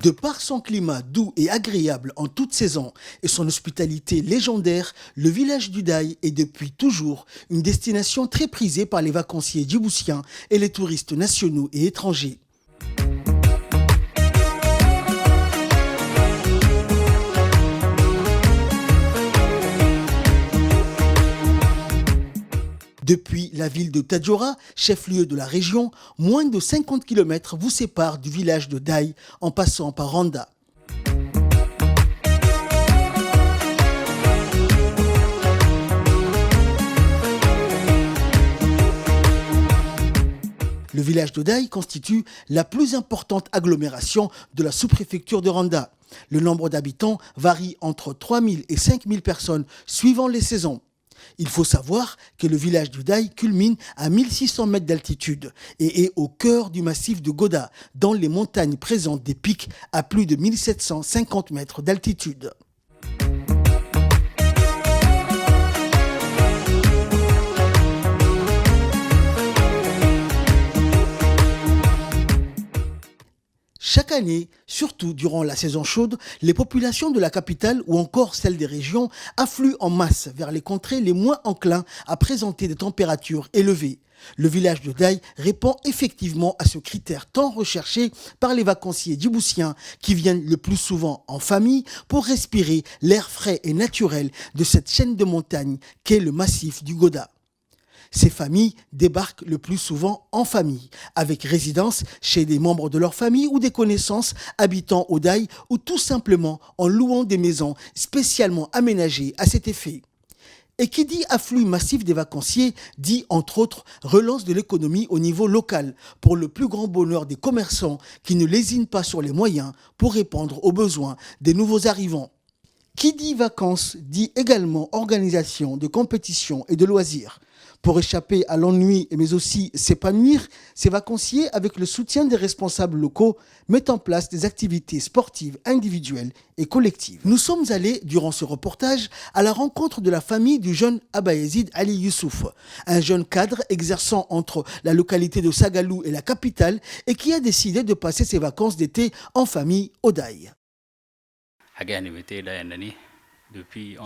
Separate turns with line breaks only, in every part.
De par son climat doux et agréable en toute saison et son hospitalité légendaire, le village d'Udaye est depuis toujours une destination très prisée par les vacanciers djiboutiens et les touristes nationaux et étrangers. Depuis la ville de Tadjoura, chef-lieu de la région, moins de 50 km vous séparent du village de Daye en passant par Randa. Le village de Daye constitue la plus importante agglomération de la sous-préfecture de Randa. Le nombre d'habitants varie entre 3 000 et 5 000 personnes suivant les saisons. Il faut savoir que le village d'Udaye culmine à 1600 mètres d'altitude et est au cœur du massif de Goda, dont les montagnes présentent des pics à plus de 1750 mètres d'altitude. Chaque année, surtout durant la saison chaude, les populations de la capitale ou encore celles des régions affluent en masse vers les contrées les moins enclins à présenter des températures élevées. Le village de Daye répond effectivement à ce critère tant recherché par les vacanciers djiboutiens qui viennent le plus souvent en famille pour respirer l'air frais et naturel de cette chaîne de montagnes qu'est le massif du Goda. Ces familles débarquent le plus souvent en famille, avec résidence chez des membres de leur famille ou des connaissances habitant au Daye ou tout simplement en louant des maisons spécialement aménagées à cet effet. Et qui dit afflux massif des vacanciers dit entre autres relance de l'économie au niveau local pour le plus grand bonheur des commerçants qui ne lésinent pas sur les moyens pour répondre aux besoins des nouveaux arrivants. Qui dit vacances dit également organisation de compétitions et de loisirs. Pour échapper à l'ennui mais aussi s'épanouir, ces vacanciers, avec le soutien des responsables locaux, mettent en place des activités sportives individuelles et collectives. Nous sommes allés, durant ce reportage, à la rencontre de la famille du jeune Abayezid Ali Youssouf, un jeune cadre exerçant entre la localité de Sagalou et la capitale et qui a décidé de passer ses vacances d'été en famille au Daye.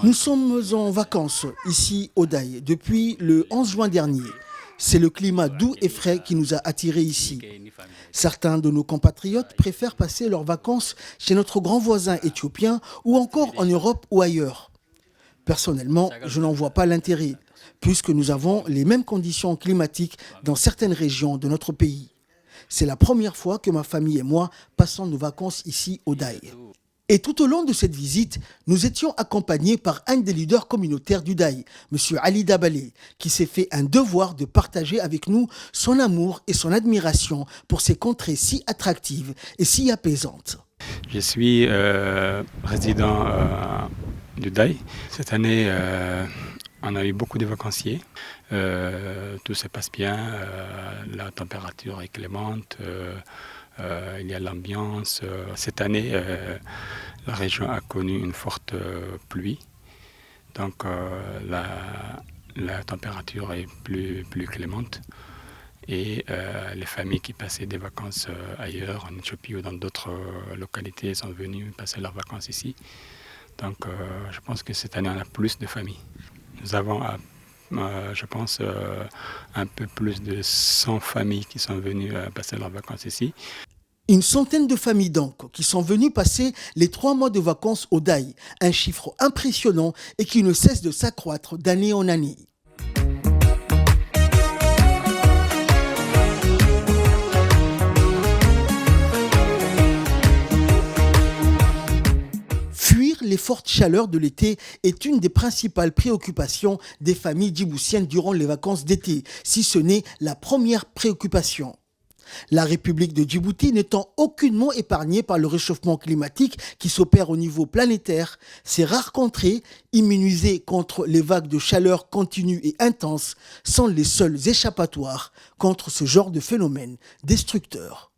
Nous sommes en vacances ici au Daye depuis le 11 juin dernier. C'est le climat doux et frais qui nous a attirés ici. Certains de nos compatriotes préfèrent passer leurs vacances chez notre grand voisin éthiopien ou encore en Europe ou ailleurs. Personnellement, je n'en vois pas l'intérêt, puisque nous avons les mêmes conditions climatiques dans certaines régions de notre pays. C'est la première fois que ma famille et moi passons nos vacances ici au Daye. Et tout au long de cette visite, nous étions accompagnés par un des leaders communautaires du Daye, M. Ali Dabalé, qui s'est fait un devoir de partager avec nous son amour et son admiration pour ces contrées si attractives et si apaisantes.
Je suis résident du Daye. Cette année, on a eu beaucoup de vacanciers. Tout se passe bien, la température est clémente. Il y a l'ambiance. Cette année, la région a connu une forte pluie. Donc la température est plus clémente. Et les familles qui passaient des vacances ailleurs, en Éthiopie ou dans d'autres localités, sont venues passer leurs vacances ici. Donc je pense que cette année, on a plus de familles. Nous avons je pense, un peu plus de 100 familles qui sont venues passer leurs vacances ici.
Une centaine de familles donc qui sont venues passer les 3 mois de vacances au Daye, un chiffre impressionnant et qui ne cesse de s'accroître d'année en année. Fuir les fortes chaleurs de l'été est une des principales préoccupations des familles djiboutiennes durant les vacances d'été, si ce n'est la première préoccupation. La République de Djibouti n'étant aucunement épargnée par le réchauffement climatique qui s'opère au niveau planétaire, ces rares contrées, immunisées contre les vagues de chaleur continues et intenses, sont les seules échappatoires contre ce genre de phénomène destructeur.